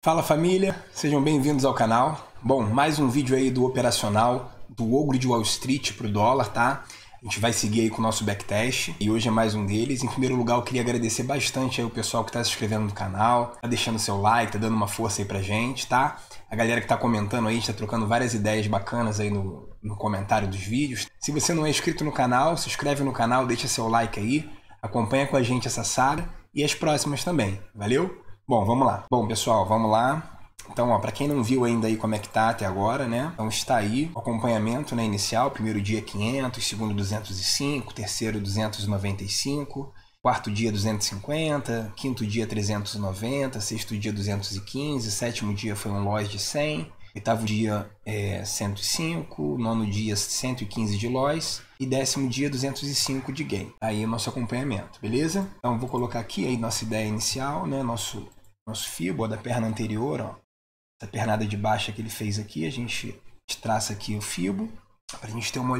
Fala família, sejam bem-vindos ao canal. Bom, mais um vídeo aí do operacional do Ogro de Wall Street pro dólar, tá? A gente vai seguir aí com o nosso backtest e hoje é mais um deles. Em primeiro lugar, eu queria agradecer bastante aí o pessoal que tá se inscrevendo no canal, tá deixando seu like, tá dando uma força aí pra gente, tá? A galera que tá comentando aí, a gente tá trocando várias ideias bacanas aí no comentário dos vídeos. Se você não é inscrito no canal, se inscreve no canal, deixa seu like aí, acompanha com a gente essa saga e as próximas também, valeu? Bom, vamos lá. Bom, pessoal, vamos lá. Então, ó, para quem não viu ainda aí como é que tá até agora, né? Então está aí o acompanhamento, né, inicial, primeiro dia 500, segundo 205, terceiro 295, quarto dia 250, quinto dia 390, sexto dia 215, sétimo dia foi um loss de 100, oitavo dia 105, nono dia 115 de loss e décimo dia 205 de gain. Aí o nosso acompanhamento, beleza? Então vou colocar aqui aí nossa ideia inicial, né? Nosso FIBO da perna anterior, ó. Essa pernada de baixa que ele fez aqui, a gente traça aqui o FIBO para a gente ter uma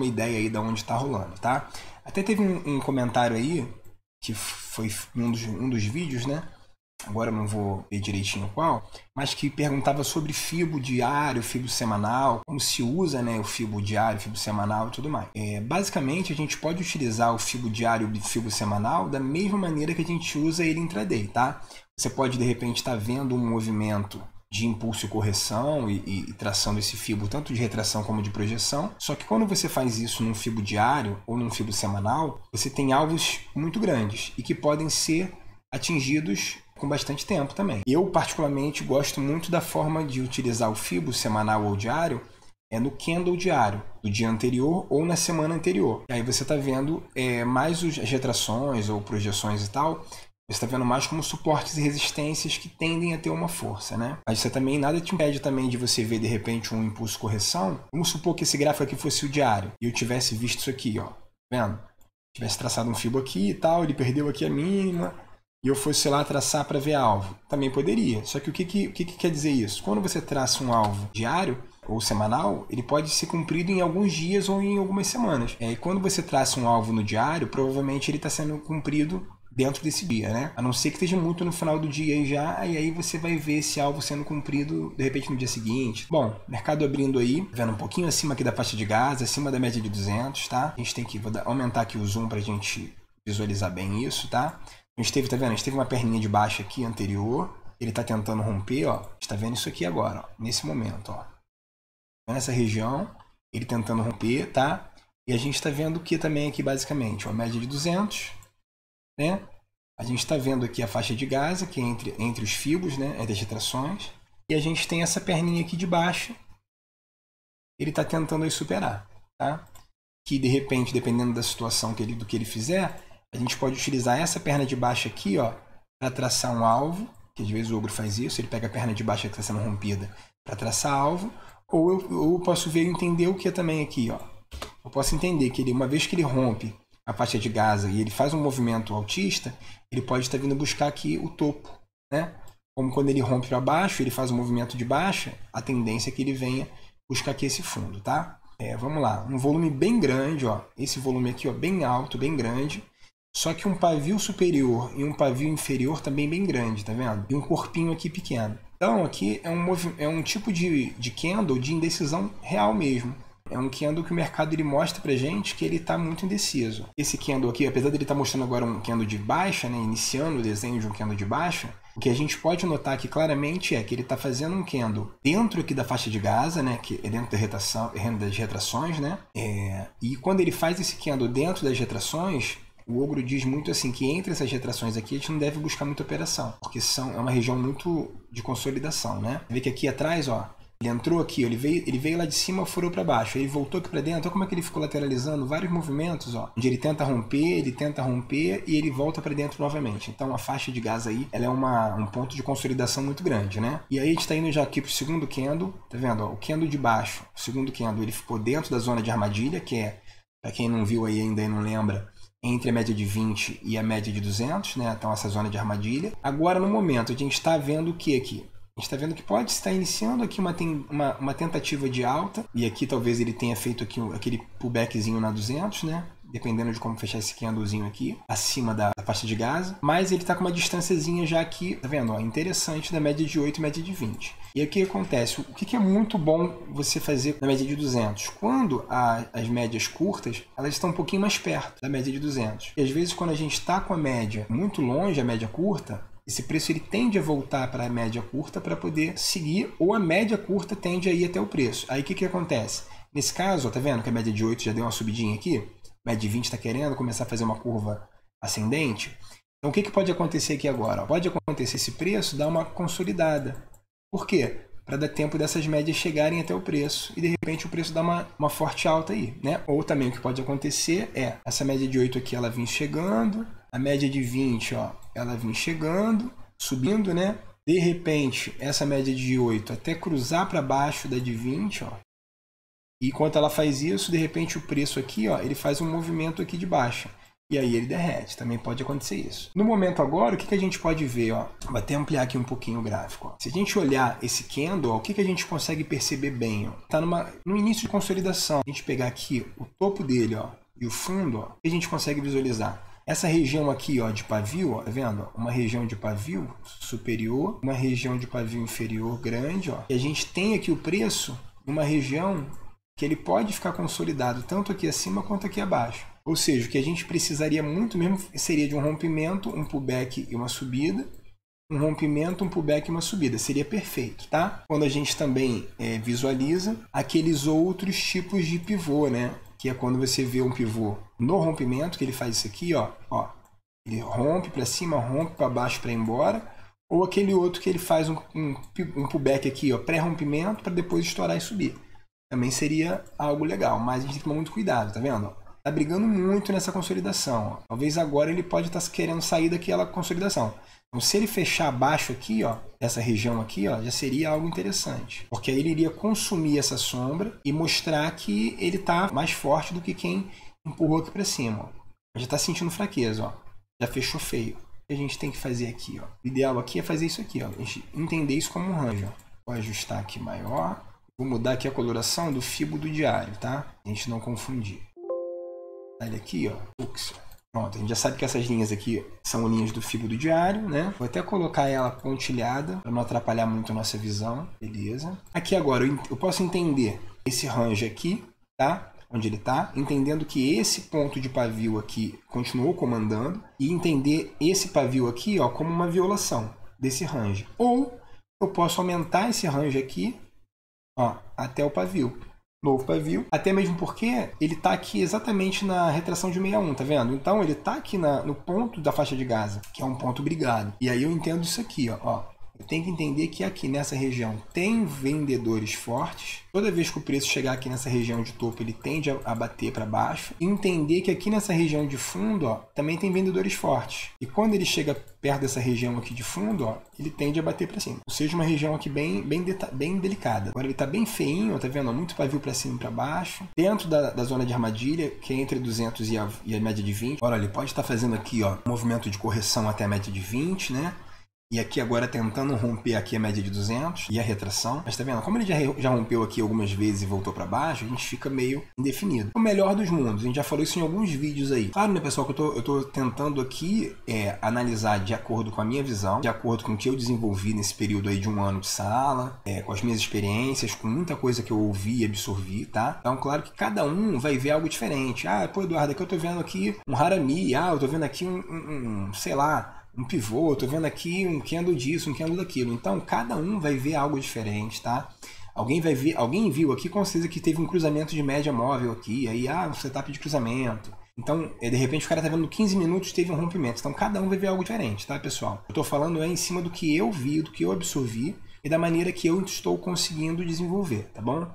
ideia aí de onde está rolando, tá? Até teve um comentário aí que foi um dos vídeos, né? Agora eu não vou ver direitinho qual, mas que perguntava sobre FIBO diário, FIBO semanal, como se usa, né, o FIBO diário, FIBO semanal e tudo mais. Basicamente, a gente pode utilizar o FIBO diário e o FIBO semanal da mesma maneira que a gente usa ele intraday, tá? Você pode, de repente, estar vendo um movimento de impulso e correção e tração desse FIBO, tanto de retração como de projeção. Só que quando você faz isso num FIBO diário ou num FIBO semanal, você tem alvos muito grandes e que podem ser atingidos com bastante tempo também. Eu, particularmente, gosto muito da forma de utilizar o FIBO semanal ou diário no candle diário, do dia anterior ou na semana anterior. E aí você está vendo mais as retrações ou projeções e tal, você está vendo mais como suportes e resistências que tendem a ter uma força, né? Mas você também, nada te impede também de você ver, de repente, um impulso correção. Vamos supor que esse gráfico aqui fosse o diário e eu tivesse visto isso aqui, ó. Vendo? Tivesse traçado um FIBO aqui e tal, ele perdeu aqui a mínima e eu fosse lá traçar para ver alvo. Também poderia. Só que o que quer dizer isso? Quando você traça um alvo diário ou semanal, ele pode ser cumprido em alguns dias ou em algumas semanas. E quando você traça um alvo no diário, provavelmente ele está sendo cumprido dentro desse dia, né? A não ser que esteja muito no final do dia já, e aí você vai ver esse alvo sendo cumprido, de repente, no dia seguinte. Bom, mercado abrindo aí, vendo um pouquinho acima aqui da faixa de gás, acima da média de 200, tá? A gente tem que, aumentar aqui o zoom pra gente visualizar bem isso, tá? A gente teve, tá vendo? A gente teve uma perninha de baixa aqui anterior, ele tá tentando romper, ó. A gente tá vendo isso aqui agora, ó, nesse momento, ó. Nessa região, ele tentando romper, tá? E a gente tá vendo o que também aqui, basicamente, ó, média de 200, né? A gente está vendo aqui a faixa de Gaza, que é entre os fibos, né? Entre as retrações. E a gente tem essa perninha aqui de baixo. Ele está tentando aí superar, tá? Que de repente, dependendo da situação do que ele fizer, a gente pode utilizar essa perna de baixo aqui, ó, para traçar um alvo. Que às vezes o ogro faz isso, ele pega a perna de baixo que está sendo rompida para traçar alvo. Ou eu posso ver e entender o que é também aqui, ó. Eu posso entender que uma vez que ele rompe a faixa de Gaza e ele faz um movimento altista, ele pode estar vindo buscar aqui o topo, né? Como quando ele rompe para baixo, ele faz um movimento de baixa, a tendência é que ele venha buscar aqui esse fundo, tá? Vamos lá, um volume bem grande, ó, esse volume aqui, ó, bem alto, bem grande, só que um pavio superior e um pavio inferior também bem grande, tá vendo? E um corpinho aqui pequeno. Então aqui é um tipo de candle de indecisão real mesmo. É um candle que o mercado ele mostra pra gente que ele está muito indeciso. Esse candle aqui, apesar dele estar mostrando agora um candle de baixa, né, iniciando o desenho de um candle de baixa, o que a gente pode notar aqui claramente é que ele está fazendo um candle dentro aqui da faixa de Gaza, né, que é dentro das retrações, né, e quando ele faz esse candle dentro das retrações, o ogro diz muito assim que entre essas retrações aqui a gente não deve buscar muita operação, porque é uma região muito de consolidação, né. Vê que aqui atrás, ó, ele entrou aqui, ele veio lá de cima, furou para baixo, ele voltou aqui para dentro, olha como é que ele ficou lateralizando vários movimentos, ó, onde ele tenta romper e ele volta para dentro novamente. Então a faixa de gás aí, ela é um ponto de consolidação muito grande, né? E aí a gente está indo já aqui para o segundo candle, tá vendo? Ó, o candle de baixo, o segundo candle, ele ficou dentro da zona de armadilha, que é, para quem não viu aí ainda e não lembra, entre a média de 20 e a média de 200, né? Então essa zona de armadilha. Agora no momento a gente está vendo o que aqui? A gente está vendo que pode estar iniciando aqui uma tentativa de alta, e aqui talvez ele tenha feito aqui aquele pullbackzinho na 200, né? dependendo de como fechar esse candlezinho aqui, acima da faixa de Gaza, mas ele está com uma distânciazinha já aqui, tá vendo? Ó, interessante da média de 8 e média de 20. E aí o que acontece? O que é muito bom você fazer na média de 200? Quando as médias curtas, elas estão um pouquinho mais perto da média de 200. E às vezes quando a gente está com a média muito longe, a média curta, esse preço ele tende a voltar para a média curta para poder seguir, ou a média curta tende a ir até o preço. Aí o que acontece? Nesse caso, ó, tá vendo que a média de 8 já deu uma subidinha aqui? A média de 20 está querendo começar a fazer uma curva ascendente. Então o que pode acontecer aqui agora? Pode acontecer esse preço dar uma consolidada. Por quê? Para dar tempo dessas médias chegarem até o preço e de repente o preço dá uma forte alta aí, né? Ou também o que pode acontecer é essa média de 8 aqui ela vir chegando, a média de 20, ó, ela vir chegando, subindo, né? De repente essa média de 8 até cruzar para baixo da de 20, ó. E enquanto ela faz isso, de repente o preço aqui, ó, ele faz um movimento aqui de baixa. E aí ele derrete, também pode acontecer isso. No momento agora, o que a gente pode ver? Ó? Vou até ampliar aqui um pouquinho o gráfico. Ó. Se a gente olhar esse candle, ó, o que a gente consegue perceber bem? Está no início de consolidação. A gente pegar aqui o topo dele, ó, e o fundo, ó, o que a gente consegue visualizar? Essa região aqui, ó, de pavio, ó, tá vendo? Uma região de pavio superior, uma região de pavio inferior grande. Ó. E a gente tem aqui o preço numa região que ele pode ficar consolidado tanto aqui acima quanto aqui abaixo. Ou seja, o que a gente precisaria muito mesmo seria de um rompimento, um pullback e uma subida. Um rompimento, um pullback e uma subida. Seria perfeito, tá? Quando a gente também visualiza aqueles outros tipos de pivô, né? Que é quando você vê um pivô no rompimento, que ele faz isso aqui, ó. Ele rompe para cima, rompe para baixo para ir embora. Ou aquele outro que ele faz um pullback aqui, ó, pré-rompimento para depois estourar e subir. Também seria algo legal, mas a gente tem que tomar muito cuidado, tá vendo? Tá brigando muito nessa consolidação. Ó. Talvez agora ele pode estar querendo sair daquela consolidação. Então, se ele fechar abaixo aqui, ó, essa região aqui, ó, já seria algo interessante. Porque aí ele iria consumir essa sombra e mostrar que ele tá mais forte do que quem empurrou aqui para cima. Ó. Já está sentindo fraqueza, ó. Já fechou feio. O que a gente tem que fazer aqui, ó? O ideal aqui é fazer isso aqui, ó. A gente entender isso como um range, ó. Vou ajustar aqui maior. Vou mudar aqui a coloração do fibo do diário, tá? A gente não confundir. Olha aqui, ó. Pronto, a gente já sabe que essas linhas aqui são linhas do fibo do diário, né? Vou até colocar ela pontilhada para não atrapalhar muito a nossa visão. Beleza. Aqui agora eu posso entender esse range aqui, tá? Onde ele tá, entendendo que esse ponto de pavio aqui continuou comandando e entender esse pavio aqui, ó, como uma violação desse range. Ou eu posso aumentar esse range aqui, ó, até o pavio. Novo pavio, até mesmo porque ele está aqui exatamente na retração de 61, tá vendo? Então ele está aqui no ponto da faixa de Gaza, que é um ponto brigado. E aí eu entendo isso aqui, ó. Eu tenho que entender que aqui nessa região tem vendedores fortes. Toda vez que o preço chegar aqui nessa região de topo, ele tende a bater para baixo. E entender que aqui nessa região de fundo, ó, também tem vendedores fortes. E quando ele chega perto dessa região aqui de fundo, ó, ele tende a bater para cima. Ou seja, uma região aqui bem delicada. Agora ele está bem feinho, tá vendo? Muito pavio para cima e para baixo. Dentro da zona de armadilha, que é entre 200 e a média de 20. Agora ele pode estar fazendo aqui, ó, um movimento de correção até a média de 20, né? E aqui agora tentando romper aqui a média de 200 e a retração. Mas tá vendo? Como ele já rompeu aqui algumas vezes e voltou para baixo, a gente fica meio indefinido. O melhor dos mundos, a gente já falou isso em alguns vídeos aí. Claro, né, pessoal, que eu tô tentando aqui analisar de acordo com a minha visão, de acordo com o que eu desenvolvi nesse período aí de um ano de sala, com as minhas experiências, com muita coisa que eu ouvi e absorvi, tá? Então, claro que cada um vai ver algo diferente. Ah, pô, Eduardo, aqui eu tô vendo aqui um Harami, eu tô vendo aqui sei lá, um pivô, tô vendo aqui um candle disso, um candle daquilo. Então, cada um vai ver algo diferente, tá? Alguém viu aqui com certeza que teve um cruzamento de média móvel aqui, aí, um setup de cruzamento. Então, de repente o cara tá vendo 15 minutos teve um rompimento. Então, cada um vai ver algo diferente, tá, pessoal? Eu tô falando em cima do que eu vi, do que eu absorvi e da maneira que eu estou conseguindo desenvolver, tá bom?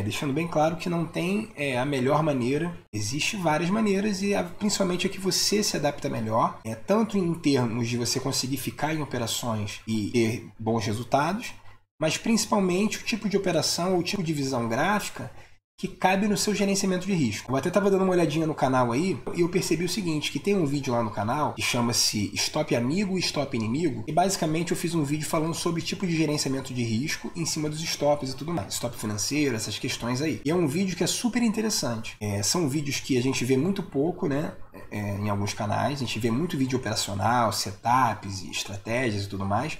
Deixando bem claro que não tem a melhor maneira, existem várias maneiras e principalmente a que você se adapta melhor, tanto em termos de você conseguir ficar em operações e ter bons resultados, mas principalmente o tipo de operação ou o tipo de visão gráfica que cabe no seu gerenciamento de risco. Eu até estava dando uma olhadinha no canal aí e eu percebi o seguinte, que tem um vídeo lá no canal que chama-se Stop Amigo e Stop Inimigo, e basicamente eu fiz um vídeo falando sobre tipo de gerenciamento de risco em cima dos stops e tudo mais, stop financeiro, essas questões aí. E é um vídeo que é super interessante. São vídeos que a gente vê muito pouco, né, em alguns canais, a gente vê muito vídeo operacional, setups e estratégias e tudo mais.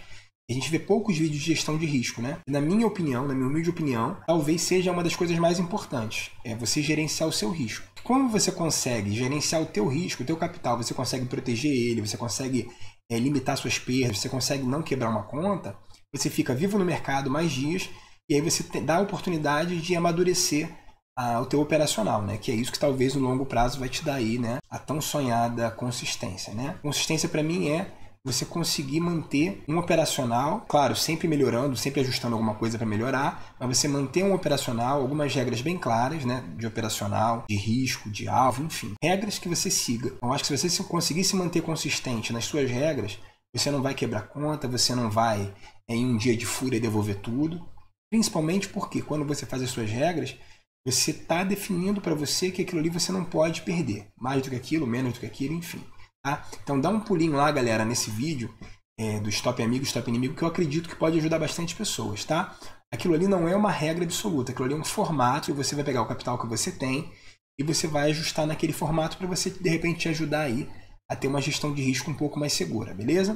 A gente vê poucos vídeos de gestão de risco, né? Na minha opinião, na minha humilde opinião, talvez seja uma das coisas mais importantes. É você gerenciar o seu risco. Como você consegue gerenciar o teu risco, o teu capital, você consegue proteger ele, você consegue limitar suas perdas, você consegue não quebrar uma conta, você fica vivo no mercado mais dias e aí você dá a oportunidade de amadurecer o teu operacional, né? Que é isso que talvez no longo prazo vai te dar aí, né? A tão sonhada consistência, né? Consistência para mim é você conseguir manter um operacional, claro, sempre melhorando, sempre ajustando alguma coisa para melhorar, mas você manter um operacional, algumas regras bem claras, né, de operacional, de risco, de alvo, enfim, regras que você siga. Então, acho que se você conseguir se manter consistente nas suas regras, você não vai quebrar conta, você não vai, em um dia de fúria, devolver tudo, principalmente porque quando você faz as suas regras, você está definindo para você que aquilo ali você não pode perder, mais do que aquilo, menos do que aquilo, enfim. Tá? Então dá um pulinho lá, galera, nesse vídeo do Stop Amigo, Stop Inimigo, que eu acredito que pode ajudar bastante pessoas, tá? Aquilo ali não é uma regra absoluta, aquilo ali é um formato e você vai pegar o capital que você tem e você vai ajustar naquele formato para você, de repente, te ajudar aí a ter uma gestão de risco um pouco mais segura, beleza?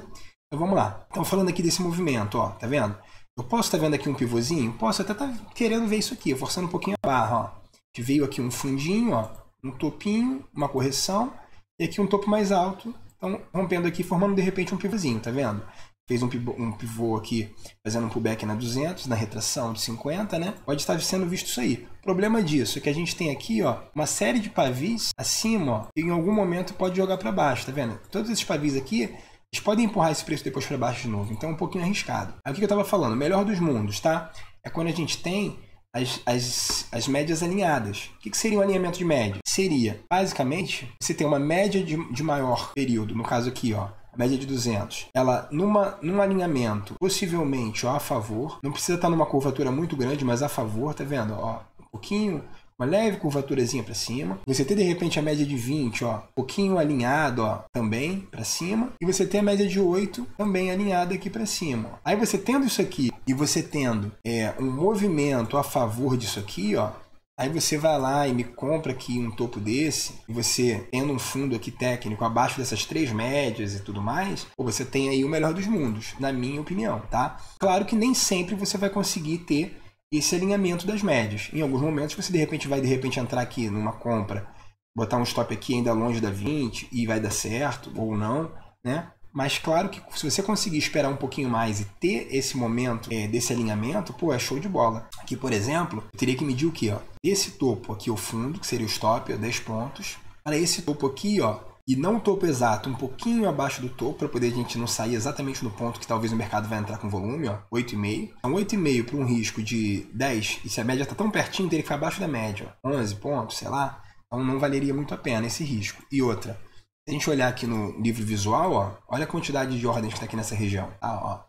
Então vamos lá. Então falando aqui desse movimento, ó, tá vendo? Eu posso estar vendo aqui um pivôzinho? Posso até estar querendo ver isso aqui, forçando um pouquinho a barra, ó. Que veio aqui um fundinho, ó, um topinho, uma correção, e aqui um topo mais alto, então rompendo aqui, formando de repente um pivôzinho, tá vendo? Fez um pivô aqui, fazendo um pullback na 200, na retração de 50, né? Pode estar sendo visto isso aí. O problema disso é que a gente tem aqui, ó, uma série de pavis acima, ó, que em algum momento pode jogar para baixo, tá vendo? Todos esses pavis aqui, eles podem empurrar esse preço depois para baixo de novo, então é um pouquinho arriscado. Aí o que eu estava falando? O melhor dos mundos, tá? É quando a gente tem as médias alinhadas. O que seria um alinhamento de média? Seria, basicamente, você tem uma média de maior período, no caso aqui, ó, a média de 200. Ela, num alinhamento, possivelmente, ó, a favor, não precisa estar numa curvatura muito grande, mas a favor, tá vendo? Ó, um pouquinho, uma leve curvaturazinha para cima. Você tem, de repente, a média de 20, ó, um pouquinho alinhado, ó, também para cima. E você tem a média de 8 também alinhada aqui para cima. Ó. Aí você tendo isso aqui e você tendo um movimento a favor disso aqui, ó, aí você vai lá e me compra aqui um topo desse, e você tendo um fundo aqui técnico abaixo dessas três médias e tudo mais, ou você tem aí o melhor dos mundos, na minha opinião, tá? Claro que nem sempre você vai conseguir ter esse alinhamento das médias. Em alguns momentos você de repente vai entrar aqui numa compra, botar um stop aqui ainda longe da 20 e vai dar certo, ou não, né? Mas claro que se você conseguir esperar um pouquinho mais e ter esse momento desse alinhamento, pô, é show de bola. Aqui, por exemplo, eu teria que medir o quê? Ó? Esse topo aqui, o fundo, que seria o stop, ó, 10 pontos, para esse topo aqui, ó, e não o topo exato, um pouquinho abaixo do topo, para poder a gente não sair exatamente no ponto que talvez o mercado vai entrar com volume, ó, 8,5. Então 8,5 para um risco de 10, e se a média está tão pertinho, teria que ficar abaixo da média, ó, 11 pontos, sei lá, então não valeria muito a pena esse risco. E outra, se a gente olhar aqui no livro visual, ó, olha a quantidade de ordens que está aqui nessa região. Ah, ó,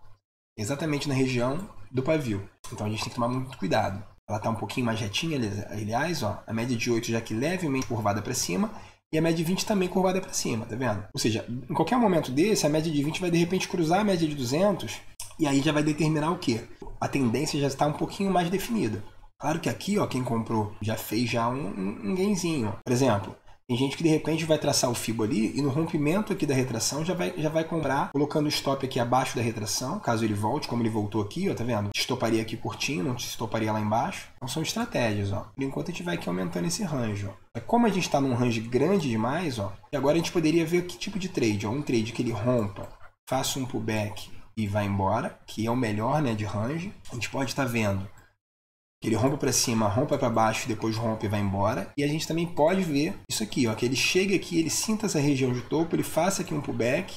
exatamente na região do pavio. Então a gente tem que tomar muito cuidado. Ela está um pouquinho mais retinha, aliás, ó, a média de 8 já que levemente curvada para cima e a média de 20 também curvada para cima, tá vendo? Ou seja, em qualquer momento desse, a média de 20 vai de repente cruzar a média de 200 e aí já vai determinar o quê? A tendência já está um pouquinho mais definida. Claro que aqui, ó, quem comprou já fez já um gainzinho. Ó. Por exemplo, tem gente que de repente vai traçar o FIBO ali e no rompimento aqui da retração já vai comprar, colocando o stop aqui abaixo da retração, caso ele volte, como ele voltou aqui, ó, tá vendo? Estoparia aqui curtinho, não estoparia lá embaixo. Então são estratégias, ó. Por enquanto a gente vai aqui aumentando esse range, ó. Como a gente está num range grande demais, ó, e agora a gente poderia ver que tipo de trade, ó. Um trade que ele rompa, faça um pullback e vai embora, que é o melhor, né, de range. A gente pode estar vendo que ele rompa para cima, rompa para baixo, depois rompe e vai embora. E a gente também pode ver isso aqui, ó, que ele chega aqui, ele sinta essa região de topo, ele faça aqui um pullback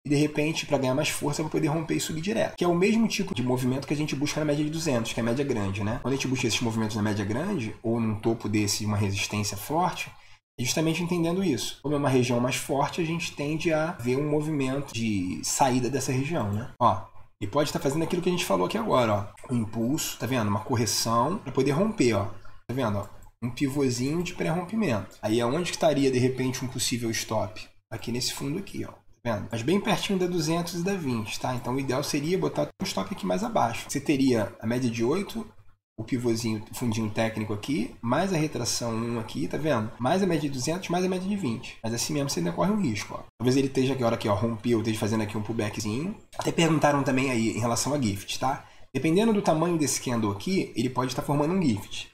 e de repente, para ganhar mais força, vai poder romper e subir direto. Que é o mesmo tipo de movimento que a gente busca na média de 200, que é a média grande, né? Quando a gente busca esses movimentos na média grande, ou num topo desse, uma resistência forte, é justamente entendendo isso. Como é uma região mais forte, a gente tende a ver um movimento de saída dessa região, né? Ó, e pode estar fazendo aquilo que a gente falou aqui agora, ó. Um impulso, tá vendo? Uma correção para poder romper, ó. Tá vendo, ó? um pivôzinho de pré-rompimento. Aí aonde que estaria, de repente, um possível stop? Aqui nesse fundo aqui, ó. Tá vendo? Mas bem pertinho da 200 e da 20, tá? Então o ideal seria botar um stop aqui mais abaixo. Você teria a média de 8, o pivôzinho, o fundinho técnico aqui, mais a retração 1 aqui, tá vendo? Mais a média de 200, mais a média de 20. Mas assim mesmo você ainda corre um risco, ó. Talvez ele esteja aqui, a hora que ó, rompeu, esteja fazendo aqui um pullbackzinho. Até perguntaram também aí em relação a gift, tá? Dependendo do tamanho desse candle aqui, ele pode estar formando um gift.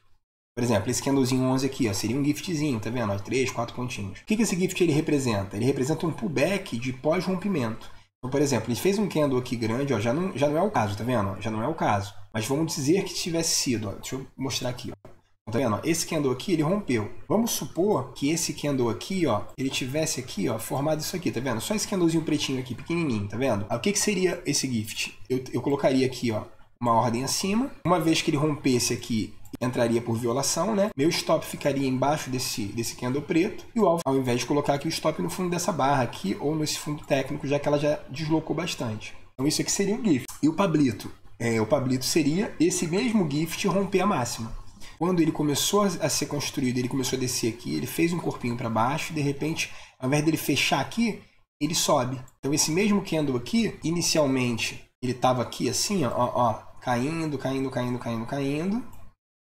Por exemplo, esse candlezinho 11 aqui, ó, seria um giftzinho, tá vendo? Ó, 3, 4 pontinhos. O que esse gift ele representa? Ele representa um pullback de pós-rompimento. Então, por exemplo, ele fez um candle aqui grande, ó, já não é o caso, tá vendo? Já não é o caso. Mas vamos dizer que tivesse sido, ó, deixa eu mostrar aqui, ó. Tá vendo? Esse candle aqui, ele rompeu. Vamos supor que esse candle aqui, ó, ele tivesse aqui, ó, formado isso aqui, tá vendo? Só esse candlezinho pretinho aqui, pequenininho, tá vendo? Aí, o que seria esse gift? Eu colocaria aqui, ó, uma ordem acima. Uma vez que ele rompesse aqui, entraria por violação, né? Meu stop ficaria embaixo desse candle preto. E o alvo, ao invés de colocar aqui o stop no fundo dessa barra aqui, ou nesse fundo técnico, já que ela já deslocou bastante. Então isso aqui seria um gift. E o Pablito? O Pablito seria esse mesmo gift romper a máxima. Quando ele começou a ser construído, ele começou a descer aqui, ele fez um corpinho para baixo, e de repente, ao invés dele fechar aqui, ele sobe. Então esse mesmo candle aqui, inicialmente, ele estava aqui assim, ó, caindo.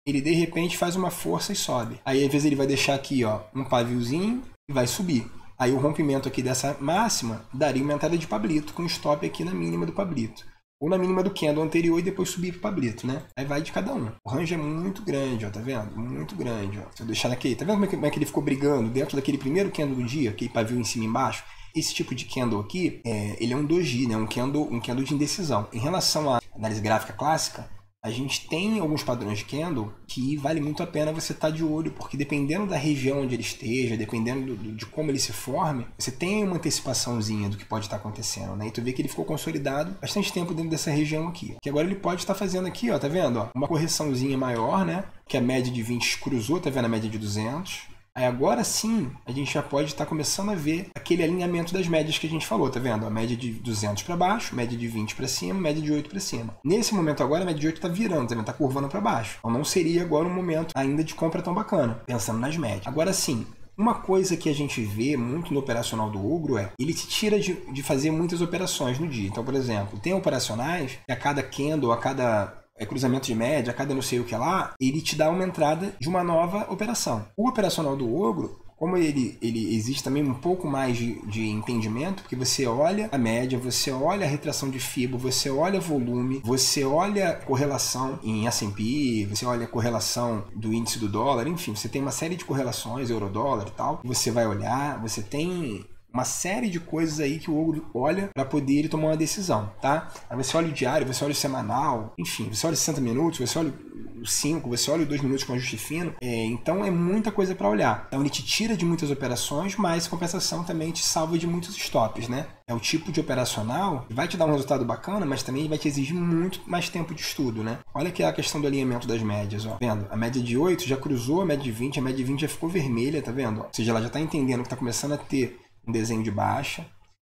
Ele de repente faz uma força e sobe. Aí às vezes ele vai deixar aqui, ó, um paviozinho e vai subir. Aí o rompimento aqui dessa máxima daria uma entrada de Pablito com stop aqui na mínima do Pablito. Ou na mínima do candle anterior e depois subir para o Pablito, né? Aí vai de cada um. O range é muito grande, ó, tá vendo? Muito grande, ó. Se eu deixar aqui, tá vendo como é que ele ficou brigando dentro daquele primeiro candle do dia, aquele pavio em cima e embaixo? Esse tipo de candle aqui, ele é um doji, né? Um candle de indecisão. Em relação à análise gráfica clássica, a gente tem alguns padrões de candle que vale muito a pena você estar de olho, porque dependendo da região onde ele esteja, dependendo de como ele se forme, você tem uma antecipaçãozinha do que pode estar acontecendo, né? E tu vê que ele ficou consolidado bastante tempo dentro dessa região aqui. Que agora ele pode estar fazendo aqui, ó, tá vendo? Ó, uma correçãozinha maior, né? Que a média de 20 cruzou, tá vendo? A média de 200. Aí agora sim, a gente já pode estar começando a ver aquele alinhamento das médias que a gente falou, tá vendo? A média de 200 para baixo, média de 20 para cima, média de 8 para cima. Nesse momento agora, a média de 8 está virando, tá vendo? Tá curvando para baixo. Então não seria agora um momento ainda de compra tão bacana, pensando nas médias. Agora sim, uma coisa que a gente vê muito no operacional do Ogro ele te tira de fazer muitas operações no dia. Então, por exemplo, tem operacionais que a cada candle, a cada cruzamento de média, a cada não sei o que lá, ele te dá uma entrada de uma nova operação. O operacional do Ogro, como ele existe também um pouco mais de entendimento, porque você olha a média, você olha a retração de FIBO, você olha volume, você olha correlação em S&P, você olha a correlação do índice do dólar, enfim, você tem uma série de correlações, euro-dólar e tal, você vai olhar, você tem uma série de coisas aí que o Ogro olha para poder ele tomar uma decisão, tá? Aí você olha o diário, você olha o semanal, enfim, você olha os 60 minutos, você olha os 5, você olha os 2 minutos com ajuste fino, então é muita coisa para olhar. Então ele te tira de muitas operações, mas compensação também te salva de muitos stops, né? É o tipo de operacional que vai te dar um resultado bacana, mas também vai te exigir muito mais tempo de estudo, né? Olha aqui a questão do alinhamento das médias, ó. Vendo? A média de 8 já cruzou a média de 20, a média de 20 já ficou vermelha, tá vendo? Ou seja, ela já está entendendo que está começando a ter um desenho de baixa.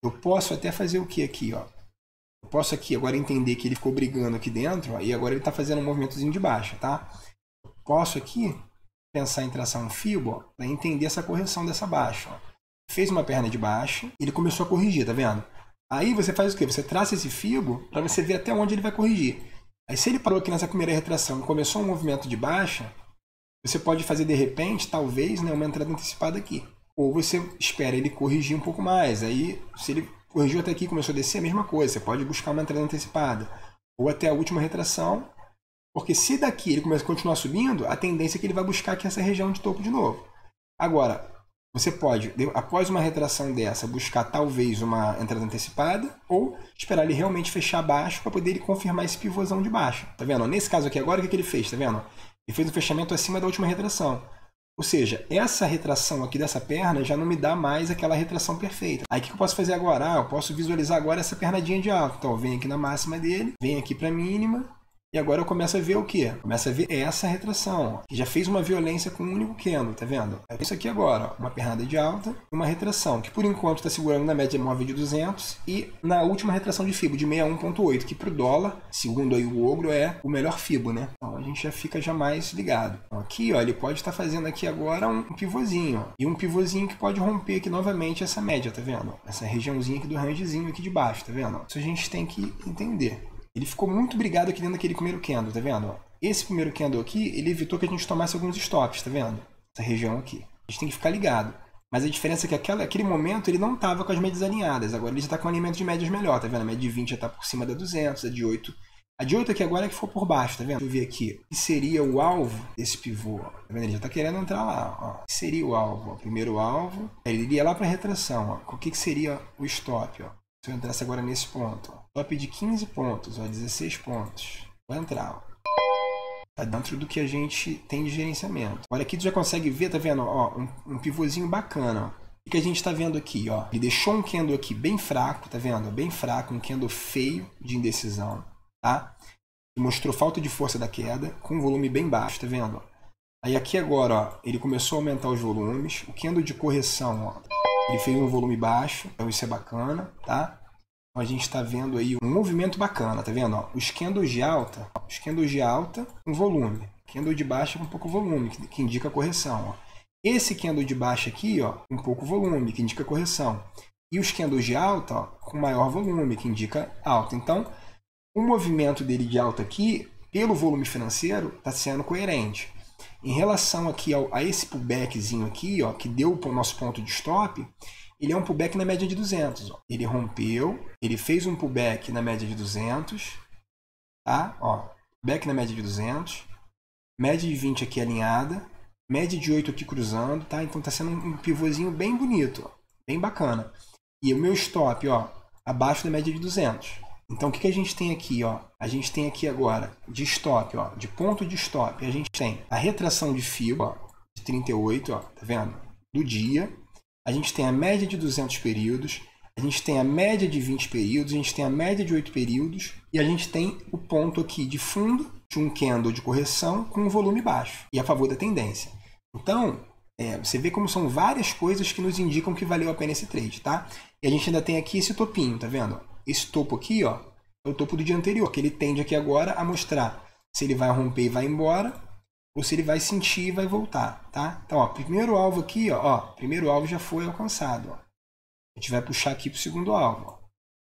Eu posso até fazer o que aqui, ó? Eu posso aqui agora entender que ele ficou brigando aqui dentro, ó, e agora ele está fazendo um movimentozinho de baixa, tá? Eu posso aqui pensar em traçar um FIBO para entender essa correção dessa baixa, ó. Fez uma perna de baixa, ele começou a corrigir, tá vendo? Aí você faz o quê? Você traça esse FIBO para você ver até onde ele vai corrigir. Aí se ele parou aqui nessa primeira retração e começou um movimento de baixa, você pode fazer de repente, talvez, né, uma entrada antecipada aqui. Ou você espera ele corrigir um pouco mais. Aí, se ele corrigiu até aqui e começou a descer, a mesma coisa. Você pode buscar uma entrada antecipada. Ou até a última retração. Porque se daqui ele começa a continuar subindo, a tendência é que ele vai buscar aqui essa região de topo de novo. Agora, você pode, após uma retração dessa, buscar talvez uma entrada antecipada. Ou esperar ele realmente fechar baixo para poder ele confirmar esse pivôzão de baixo. Tá vendo? Nesse caso aqui agora, o que ele fez? Tá vendo? Ele fez um fechamento acima da última retração. Ou seja, essa retração aqui dessa perna já não me dá mais aquela retração perfeita. Aí o que eu posso fazer agora? Eu posso visualizar agora essa pernadinha de alta. Então, eu venho aqui na máxima dele, venho aqui para a mínima, E agora eu começo a ver o quê? Começo a ver essa retração, ó, que já fez uma violência com um único candle, tá vendo? É isso aqui agora, ó, uma pernada de alta e uma retração, que por enquanto está segurando na média móvel de 200 e na última retração de Fibo, de 61,8, que para o dólar, segundo aí o Ogro, é o melhor Fibo, né? Então a gente já fica já mais ligado. Então, aqui, ó, ele pode estar fazendo aqui agora um pivôzinho, ó, e um pivôzinho que pode romper aqui novamente essa média, tá vendo? Essa regiãozinha aqui do rangezinho aqui de baixo, tá vendo? Isso a gente tem que entender. Ele ficou muito brigado aqui dentro daquele primeiro candle, tá vendo? Esse primeiro candle aqui, ele evitou que a gente tomasse alguns stops, tá vendo? Essa região aqui. A gente tem que ficar ligado. Mas a diferença é que aquele momento ele não estava com as médias alinhadas. Agora ele já está com um alinhamento de médias melhor, tá vendo? A média de 20 já está por cima da 200, a de 8. A de 8 aqui agora é que for por baixo, tá vendo? Deixa eu ver aqui. O que seria o alvo desse pivô? Ó. Tá vendo? Ele já está querendo entrar lá. Ó. O que seria o alvo? Ó. Primeiro alvo. Ele iria lá para a retração. Ó. O que seria o stop? Ó. Se eu entrasse agora nesse ponto, ó. Top de 15 pontos, ó, 16 pontos. Vou entrar, ó. Tá dentro do que a gente tem de gerenciamento. Olha aqui, tu já consegue ver, tá vendo? Ó, um pivôzinho bacana, ó. O que a gente está vendo aqui, ó? Ele deixou um candle aqui bem fraco, tá vendo? Bem fraco, um candle feio de indecisão, tá? E mostrou falta de força da queda, com um volume bem baixo, tá vendo? Aí aqui agora, ó, ele começou a aumentar os volumes. O candle de correção, ó, ele fez um volume baixo, então isso é bacana, tá? Então a gente está vendo aí um movimento bacana, tá vendo? Ó, os candles de alta com volume. Candle de baixa com pouco volume, que indica correção, ó. Esse candle de baixa aqui, ó, com pouco volume, que indica correção. E os candles de alta, ó, com maior volume, que indica alta. Então, o movimento dele de alta aqui, pelo volume financeiro, está sendo coerente. Em relação aqui a esse pullbackzinho aqui, ó, que deu para o nosso ponto de stop, ele é um pullback na média de 200. Ó. Ele rompeu, ele fez um pullback na média de 200, tá? Ó, pullback na média de 200, média de 20 aqui alinhada, média de 8 aqui cruzando, tá? Então tá sendo um pivôzinho bem bonito, ó, bem bacana. E o meu stop, ó, abaixo da média de 200. Então o que a gente tem aqui, ó? A gente tem aqui agora de stop, ó, de ponto de stop, a gente tem a retração de Fibo, ó, de 38, ó, tá vendo? Do dia. A gente tem a média de 200 períodos, a gente tem a média de 20 períodos, a gente tem a média de 8 períodos e a gente tem o ponto aqui de fundo de um candle de correção com um volume baixo e a favor da tendência. Então, você vê como são várias coisas que nos indicam que valeu a pena esse trade, tá? E a gente ainda tem aqui esse topinho, tá vendo? Esse topo aqui, ó, é o topo do dia anterior, que ele tende aqui agora a mostrar se ele vai romper e vai embora ou se ele vai sentir e vai voltar, tá? Então, ó, primeiro alvo aqui, ó, primeiro alvo já foi alcançado, ó. A gente vai puxar aqui para o segundo alvo, ó.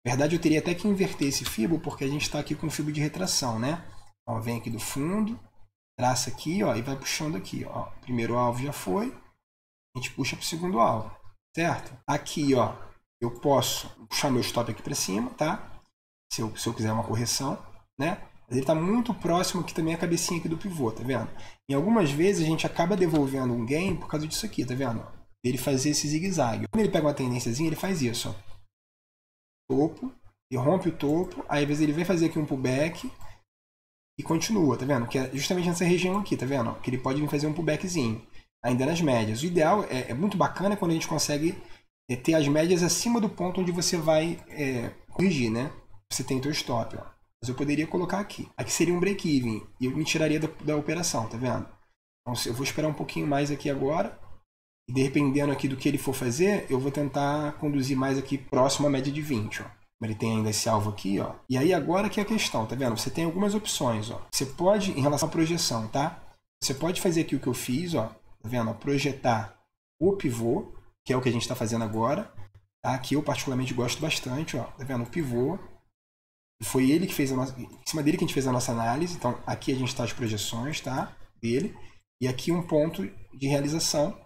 Na verdade, eu teria até que inverter esse Fibo, porque a gente está aqui com o Fibo de retração, né? Ó, vem aqui do fundo, traça aqui, ó, e vai puxando aqui, ó. Primeiro alvo já foi, a gente puxa para o segundo alvo, certo? Aqui, ó, eu posso puxar meu stop aqui para cima, tá? Se eu quiser uma correção, né? Mas ele está muito próximo aqui também a cabecinha aqui do pivô, tá vendo? Em algumas vezes a gente acaba devolvendo um gain por causa disso aqui, tá vendo? Ele fazer esse zigue-zague. Quando ele pega uma tendênciazinha, ele faz isso, ó. Topo, e rompe o topo, aí às vezes ele vem fazer aqui um pullback e continua, tá vendo? Que é justamente nessa região aqui, tá vendo? Que ele pode vir fazer um pullbackzinho, ainda nas médias. O ideal é muito bacana quando a gente consegue ter as médias acima do ponto onde você vai corrigir, né? Você tem o teu stop, ó. Mas eu poderia colocar aqui. Aqui seria um break-even e eu me tiraria da operação, tá vendo? Então eu vou esperar um pouquinho mais aqui agora e dependendo aqui do que ele for fazer, eu vou tentar conduzir mais aqui próximo à média de 20, ó. Ele tem ainda esse alvo aqui, ó. E aí agora que é a questão, tá vendo? Você tem algumas opções, ó. Você pode, em relação à projeção, tá? Você pode fazer aqui o que eu fiz, ó. Tá vendo? Projetar o pivô, que é o que a gente está fazendo agora, tá? Que eu particularmente gosto bastante, ó. Tá vendo? O pivô. Foi ele que fez a nossa, em cima dele que a gente fez a nossa análise. Então aqui a gente está as projeções, tá? Dele. E aqui um ponto de realização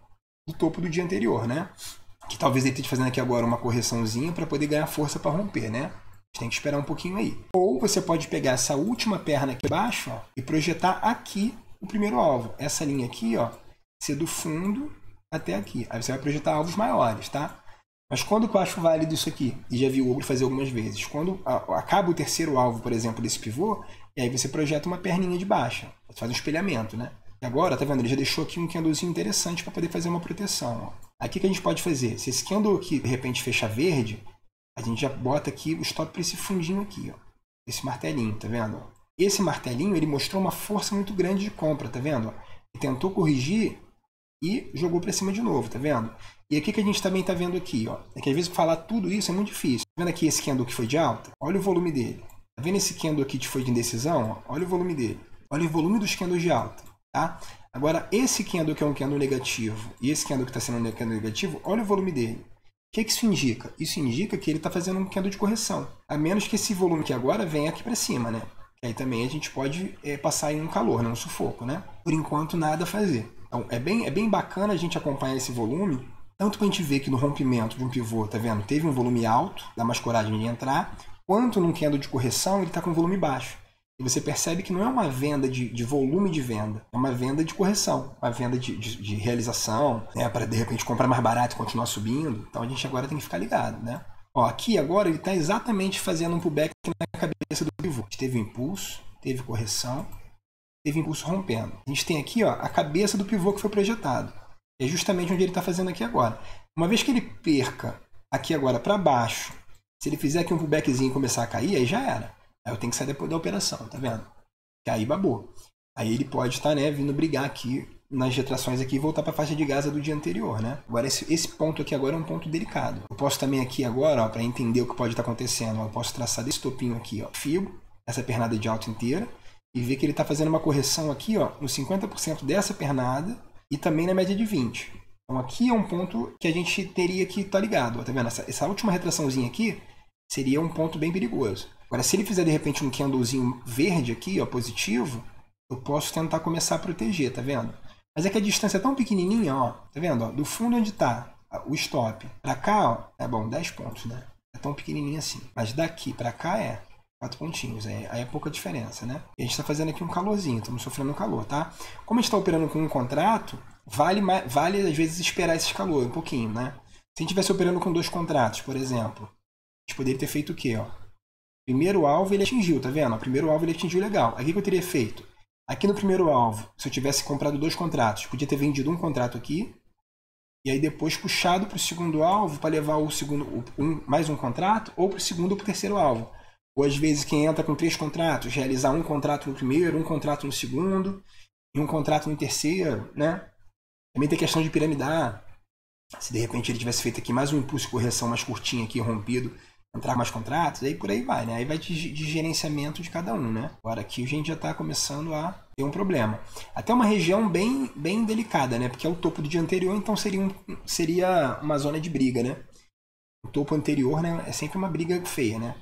do topo do dia anterior, né? Que talvez ele esteja fazendo aqui agora uma correçãozinha para poder ganhar força para romper, né? A gente tem que esperar um pouquinho aí. Ou você pode pegar essa última perna aqui embaixo, ó, e projetar aqui o primeiro alvo. Essa linha aqui, ó, ser do fundo até aqui. Aí você vai projetar alvos maiores, tá? Mas quando que eu acho válido isso aqui? E já vi o Ogro fazer algumas vezes. Quando acaba o terceiro alvo, por exemplo, desse pivô, e aí você projeta uma perninha de baixa. Você faz um espelhamento, né? E agora, tá vendo? Ele já deixou aqui um candlezinho interessante para poder fazer uma proteção, ó. Aqui que a gente pode fazer? Se esse candle aqui, de repente, fechar verde, a gente já bota aqui o stop para esse fundinho aqui, ó. Esse martelinho, tá vendo? esse martelinho, ele mostrou uma força muito grande de compra, tá vendo? Ele tentou corrigir e jogou para cima de novo, tá vendo? E aqui que a gente também tá vendo aqui, ó, é que às vezes falar tudo isso é muito difícil. Tá vendo aqui esse candle que foi de alta? Olha o volume dele. Tá vendo esse candle aqui que foi de indecisão? Ó? Olha o volume dele. Olha o volume dos candles de alta, tá? Agora, esse candle que é um candle negativo e esse candle que está sendo um candle negativo, olha o volume dele. O que isso indica? Isso indica que ele está fazendo um candle de correção. A menos que esse volume aqui agora venha aqui para cima, né? Aí também a gente pode passar em um calor, né? Um sufoco, né? Por enquanto, nada a fazer. Então, é bem bacana a gente acompanhar esse volume, tanto para a gente ver que no rompimento de um pivô, tá vendo? Teve um volume alto, dá mais coragem de entrar, quanto num candle de correção ele está com volume baixo. E você percebe que não é uma venda de volume de venda, é uma venda de correção, uma venda de realização, né? Para de repente comprar mais barato e continuar subindo. Então a gente agora tem que ficar ligado, né? Ó, aqui agora ele está exatamente fazendo um pullback na cabeça do pivô. Teve impulso, teve correção, teve impulso rompendo. A gente tem aqui, ó, a cabeça do pivô que foi projetado. É justamente onde ele está fazendo aqui agora. Uma vez que ele perca aqui agora para baixo, se ele fizer aqui um pullbackzinho e começar a cair, aí já era. Aí eu tenho que sair depois da operação, tá vendo? Que aí babou. Aí ele pode estar, né, vindo brigar aqui nas retrações aqui e voltar para a faixa de Gaza do dia anterior, né? Agora esse ponto aqui agora é um ponto delicado. Eu posso também aqui agora, para entender o que pode estar acontecendo, eu posso traçar desse topinho aqui, ó, Fibo, essa pernada de alta inteira, e ver que ele está fazendo uma correção aqui, ó, no 50% dessa pernada e também na média de 20. Então aqui é um ponto que a gente teria que estar ligado, ó, tá vendo? Essa última retraçãozinha aqui seria um ponto bem perigoso. Agora, se ele fizer de repente um candlezinho verde aqui, ó, positivo, eu posso tentar começar a proteger, tá vendo? Mas é que a distância é tão pequenininha, ó, tá vendo? Ó, do fundo onde está o stop para cá, ó, é bom, 10 pontos, né? É tão pequenininho assim. Mas daqui para cá é 4 pontinhos, aí é pouca diferença, né? E a gente está fazendo aqui um calorzinho, estamos sofrendo um calor, tá? Como a gente está operando com um contrato, vale às vezes esperar esse calor um pouquinho, né? Se a gente estivesse operando com 2 contratos, por exemplo, a gente poderia ter feito o quê, ó? Primeiro alvo ele atingiu, tá vendo? O primeiro alvo ele atingiu legal. Aqui que eu teria feito? Aqui no primeiro alvo, se eu tivesse comprado 2 contratos, podia ter vendido um contrato aqui e aí depois puxado para o segundo alvo para levar o segundo, mais um contrato ou para o segundo ou para o terceiro alvo. Ou às vezes quem entra com 3 contratos, realizar um contrato no primeiro, um contrato no segundo e um contrato no terceiro, né? Também tem questão de piramidar. Se de repente ele tivesse feito aqui mais um impulso de correção mais curtinho aqui, rompido, entrar mais contratos, aí por aí vai, né? Aí vai de gerenciamento de cada um, né? Agora aqui a gente já está começando a ter um problema. Até uma região bem delicada, né? Porque é o topo do dia anterior, então seria uma zona de briga, né? O topo anterior, né? É sempre uma briga feia, né?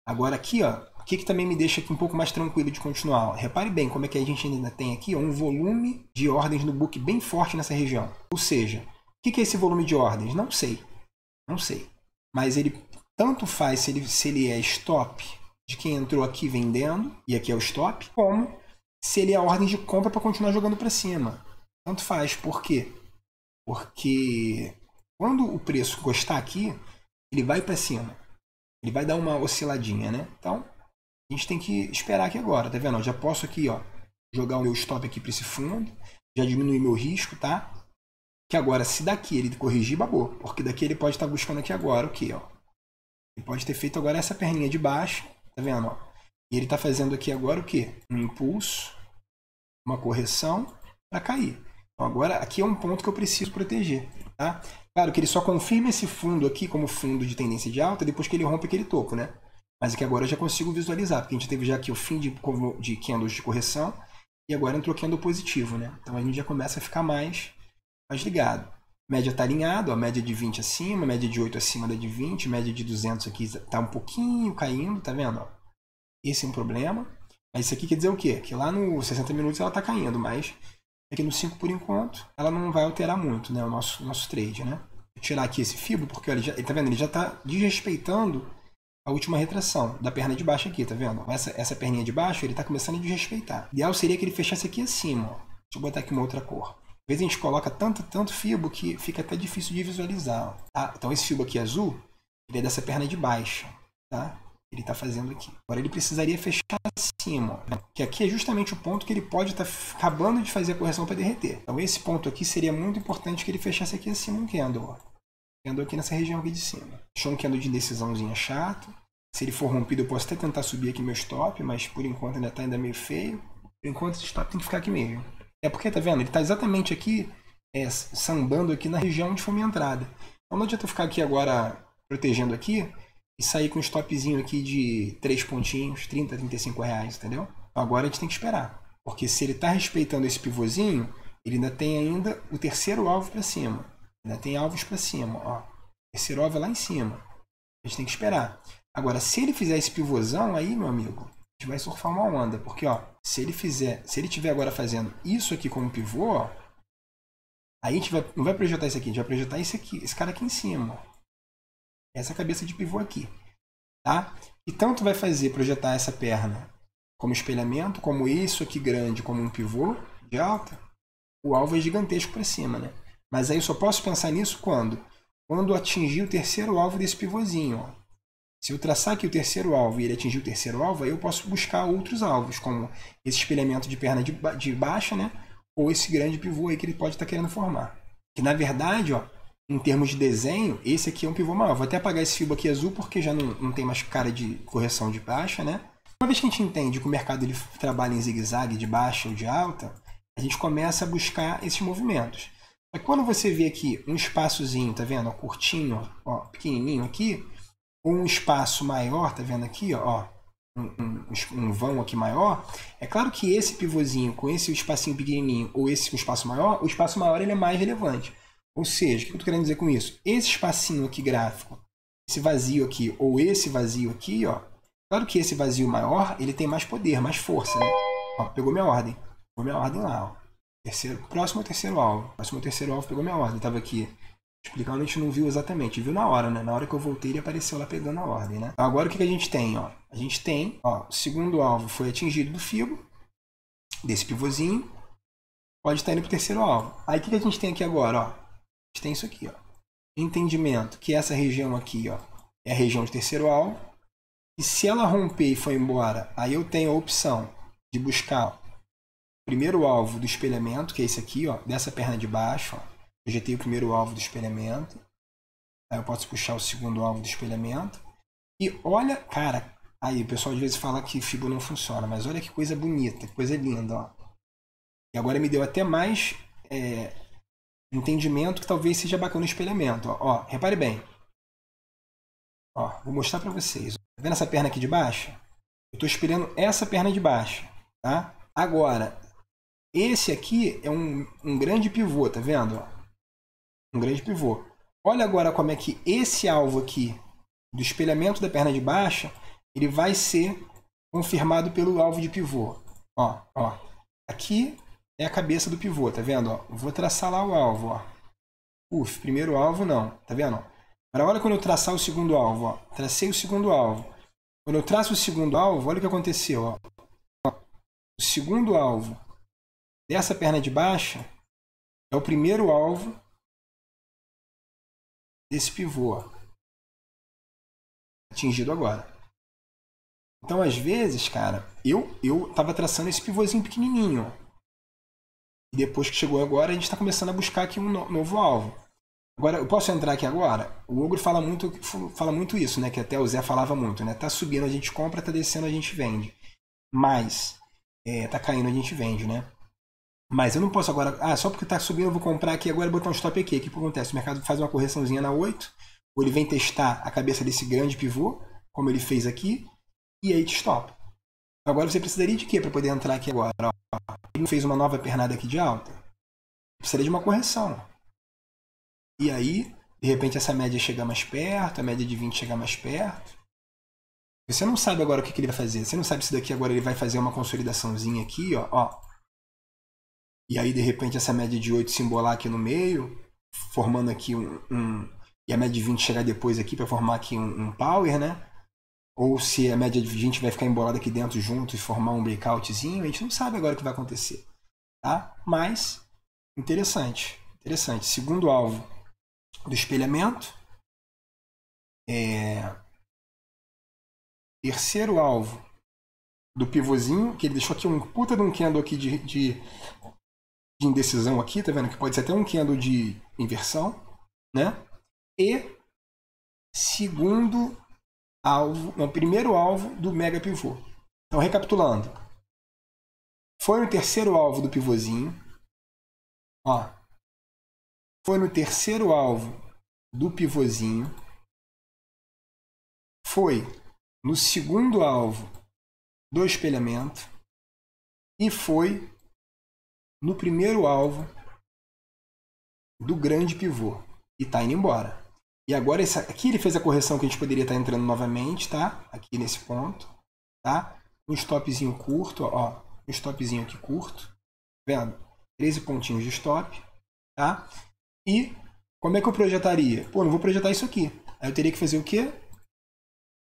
Agora aqui, ó, o que também me deixa aqui um pouco mais tranquilo de continuar? Ó. Repare bem como é que a gente ainda tem aqui, ó, um volume de ordens no book bem forte nessa região. Ou seja, o que é esse volume de ordens? Não sei. Não sei. Mas ele tanto faz se ele é stop de quem entrou aqui vendendo, e aqui é o stop, como se ele é ordem de compra para continuar jogando para cima. Tanto faz. Por quê? Porque quando o preço encostar aqui, ele vai para cima. Ele vai dar uma osciladinha, né? Então, a gente tem que esperar aqui agora, tá vendo? Eu já posso aqui, ó, jogar o meu stop aqui para esse fundo, já diminuir meu risco, tá? Que agora, se daqui ele corrigir, babou. Porque daqui ele pode estar buscando aqui agora o quê, ó? Ele pode ter feito agora essa perninha de baixo, tá vendo? Ó? E ele está fazendo aqui agora o quê? Um impulso, uma correção para cair. Então agora aqui é um ponto que eu preciso proteger, tá? Claro que ele só confirma esse fundo aqui como fundo de tendência de alta depois que ele rompe aquele topo, né? Mas aqui agora eu já consigo visualizar, porque a gente teve já aqui o fim de candles de correção e agora entrou candle positivo, né? Então a gente já começa a ficar mais ligado. Média está alinhado, a média de 20 acima, média de 8 acima da de 20, média de 200 aqui está um pouquinho caindo, tá vendo? Esse é um problema. Mas isso aqui quer dizer o quê? Que lá no 60 minutos ela está caindo, mas aqui no 5 por enquanto ela não vai alterar muito, né? O nosso trade, né? Vou tirar aqui esse Fibo, porque ele tá vendo? Ele já está desrespeitando a última retração da perna de baixo aqui, tá vendo? Essa perninha de baixo ele está começando a desrespeitar. O ideal seria que ele fechasse aqui acima, ó. Deixa eu botar aqui uma outra cor. Às vezes a gente coloca tanto Fibo que fica até difícil de visualizar. Tá? Então esse Fibo aqui azul, ele é dessa perna de baixo. Tá? Ele está fazendo aqui. Agora ele precisaria fechar acima. Ó, que aqui é justamente o ponto que ele pode estar acabando de fazer a correção para derreter. Então esse ponto aqui seria muito importante que ele fechasse aqui acima um candle. Ó. Candle aqui nessa região aqui de cima. Deixou um candle de indecisãozinha chato. Se ele for rompido, eu posso até tentar subir aqui meu stop, mas por enquanto ainda está meio feio. Por enquanto esse stop tem que ficar aqui mesmo. É porque, tá vendo? Ele está exatamente aqui, sambando aqui na região onde foi minha entrada. Então não adianta eu ficar aqui agora protegendo aqui e sair com um stopzinho aqui de 3 pontinhos, 30, 35 reais, entendeu? Agora a gente tem que esperar. Porque se ele está respeitando esse pivôzinho, ele ainda tem ainda o terceiro alvo para cima. Ainda tem alvos para cima, ó. O terceiro alvo é lá em cima. A gente tem que esperar. Agora, se ele fizer esse pivôzão aí, meu amigo, a gente vai surfar uma onda. Porque, ó, se ele estiver agora fazendo isso aqui como pivô, ó, aí a gente não vai projetar isso aqui, a gente vai projetar esse aqui, esse cara aqui em cima, ó. Essa cabeça de pivô aqui, tá? E tanto vai fazer projetar essa perna como espelhamento, como isso aqui grande, como um pivô de alta, o alvo é gigantesco para cima, né? Mas aí eu só posso pensar nisso quando? Quando atingir o terceiro alvo desse pivôzinho, ó. Se eu traçar aqui o terceiro alvo e ele atingir o terceiro alvo, aí eu posso buscar outros alvos, como esse espelhamento de perna de baixa, né? Ou esse grande pivô aí que ele pode estar querendo formar. Que na verdade, ó, em termos de desenho, esse aqui é um pivô maior. Vou até apagar esse fibro aqui azul porque já não tem mais cara de correção de baixa, né? Uma vez que a gente entende que o mercado ele trabalha em zigue-zague de baixa ou de alta, a gente começa a buscar esses movimentos. Mas quando você vê aqui um espaçozinho, tá vendo? Ó, curtinho, ó, pequenininho aqui, ou um espaço maior, tá vendo aqui, ó, um vão aqui maior, é claro que esse pivôzinho com esse espacinho pequenininho ou esse com espaço maior, o espaço maior ele é mais relevante. Ou seja, o que eu estou querendo dizer com isso? Esse espacinho aqui gráfico, esse vazio aqui ou esse vazio aqui, ó, claro que esse vazio maior ele tem mais poder, mais força, né? Ó, pegou minha ordem. Pegou minha ordem lá, ó. Próximo ao terceiro alvo. Próximo ao terceiro alvo pegou minha ordem. Estava aqui explicando, a gente não viu exatamente. Viu na hora, né? Na hora que eu voltei, ele apareceu lá pegando a ordem, né? Agora o que a gente tem, ó? A gente tem, ó, o segundo alvo foi atingido do fibro, desse pivôzinho. Pode estar indo para o terceiro alvo. Aí o que a gente tem aqui agora, ó? A gente tem isso aqui, ó. Entendimento que essa região aqui, ó, é a região de terceiro alvo. E se ela romper e for embora, aí eu tenho a opção de buscar o primeiro alvo do espelhamento, que é esse aqui, ó, dessa perna de baixo, ó. Projetei o primeiro alvo do espelhamento. Aí eu posso puxar o segundo alvo do espelhamento. E olha, cara, aí o pessoal às vezes fala que fibra não funciona, mas olha que coisa bonita, que coisa linda, ó. E agora me deu até mais entendimento que talvez seja bacana o espelhamento, ó. Repare bem. Ó, vou mostrar para vocês. Tá vendo essa perna aqui de baixo? Eu estou espelhando essa perna de baixo, tá? Agora, esse aqui é um grande pivô, tá vendo? Um grande pivô. Olha agora como é que esse alvo aqui do espelhamento da perna de baixo, ele vai ser confirmado pelo alvo de pivô. Ó. Aqui é a cabeça do pivô, tá vendo? Ó, vou traçar lá o alvo, ó. Primeiro alvo não, tá vendo? Agora olha quando eu traçar o segundo alvo, ó. Tracei o segundo alvo. Quando eu traço o segundo alvo, olha o que aconteceu, ó. O segundo alvo dessa perna de baixo é o primeiro alvo desse pivô, ó. Atingido agora. Então, às vezes, cara, eu tava traçando esse pivôzinho pequenininho, ó. E depois que chegou agora, a gente está começando a buscar aqui um novo alvo. Agora, eu posso entrar aqui agora? O Ogro fala muito isso, né? Que até o Zé falava muito, né? Tá subindo, a gente compra, tá descendo, a gente vende. Mas, tá caindo, a gente vende, né? Mas eu não posso agora... só porque tá subindo, eu vou comprar aqui agora e botar um stop aqui. O que acontece? O mercado faz uma correçãozinha na 8, ou ele vem testar a cabeça desse grande pivô, como ele fez aqui, e aí te stop. Agora você precisaria de quê para poder entrar aqui agora? Ó, ele não fez uma nova pernada aqui de alta? Precisaria de uma correção. E aí, de repente, essa média chega mais perto, a média de 20 chega mais perto. Você não sabe agora o que ele vai fazer. Você não sabe se daqui agora ele vai fazer uma consolidaçãozinha aqui, ó. E aí, de repente, essa média de 8 se embolar aqui no meio, formando aqui e a média de 20 chegar depois aqui para formar aqui um power, né? Ou se a média de 20 vai ficar embolada aqui dentro junto e formar um breakoutzinho. A gente não sabe agora o que vai acontecer, tá? Mas, interessante. Segundo alvo do espelhamento. Terceiro alvo do pivôzinho, que ele deixou aqui um puta de um candle aqui de indecisão aqui, tá vendo? Que pode ser até um candle de inversão, né? E segundo no primeiro alvo do mega pivô. Então, recapitulando. Foi no terceiro alvo do pivôzinho. Ó. Foi no terceiro alvo do pivôzinho. Foi no segundo alvo do espelhamento. E foi no primeiro alvo do grande pivô. E tá indo embora. E agora, aqui ele fez a correção que a gente poderia estar entrando novamente, tá? Aqui nesse ponto, tá? Um stopzinho curto, ó. Um stopzinho aqui curto. Vendo? 13 pontinhos de stop, tá? E como é que eu projetaria? Pô, não vou projetar isso aqui. Aí eu teria que fazer o quê?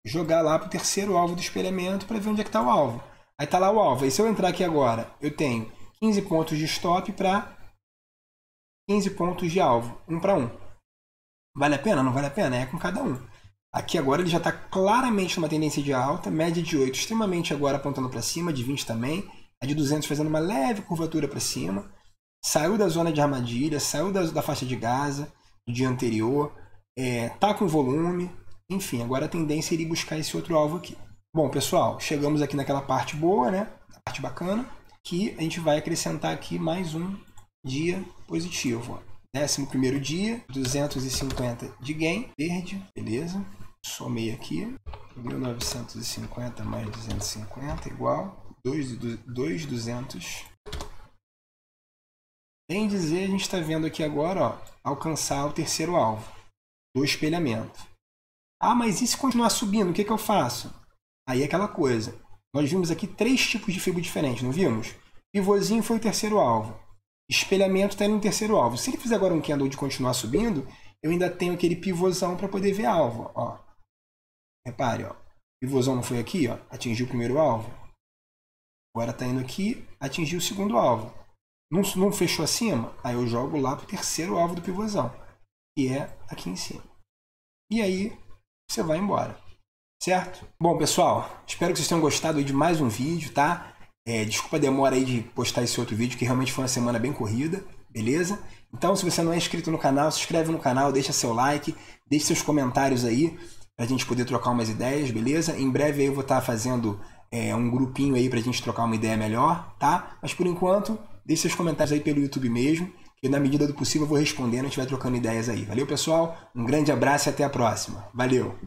Jogar lá pro terceiro alvo do espelhamento para ver onde é que tá o alvo. Aí tá lá o alvo. Aí se eu entrar aqui agora, eu tenho 15 pontos de stop para 15 pontos de alvo. 1 para 1. Vale a pena? Não vale a pena? É com cada um. Aqui agora ele já está claramente numa tendência de alta, média de 8 extremamente agora apontando para cima, de 20 também, a de 200 fazendo uma leve curvatura para cima, saiu da zona de armadilha, saiu da faixa de Gaza do dia anterior, tá com volume, enfim, agora a tendência é ir buscar esse outro alvo aqui. Bom, pessoal, chegamos aqui naquela parte boa, né? A parte bacana, que a gente vai acrescentar aqui mais um dia positivo, ó. 11º dia, 250 de gain, verde, beleza. Somei aqui, 1950 mais 250 igual 2.200. Bem dizer, a gente está vendo aqui agora, ó, alcançar o terceiro alvo do espelhamento. Ah, mas e se continuar subindo, o que eu faço? Aí é aquela coisa. Nós vimos aqui 3 tipos de fibra diferentes, não vimos? Pivôzinho foi o terceiro alvo. Espelhamento está no terceiro alvo. Se ele fizer agora um candle de continuar subindo, eu ainda tenho aquele pivôzão para poder ver alvo. Ó. Repare, ó. Pivôzão não foi aqui, ó, atingiu o primeiro alvo. Agora está indo aqui, atingiu o segundo alvo. Não fechou acima? Aí eu jogo lá para o terceiro alvo do pivôzão, que é aqui em cima. E aí você vai embora. Certo? Bom, pessoal, espero que vocês tenham gostado aí de mais um vídeo, tá? Desculpa a demora aí de postar esse outro vídeo, que realmente foi uma semana bem corrida, beleza? Então, se você não é inscrito no canal, se inscreve no canal, deixa seu like, deixe seus comentários aí, pra gente poder trocar umas ideias, beleza? Em breve aí eu vou estar fazendo um grupinho aí pra gente trocar uma ideia melhor, tá? Mas por enquanto, deixe seus comentários aí pelo YouTube mesmo, que na medida do possível eu vou respondendo, a gente vai trocando ideias aí. Valeu, pessoal? Um grande abraço e até a próxima. Valeu!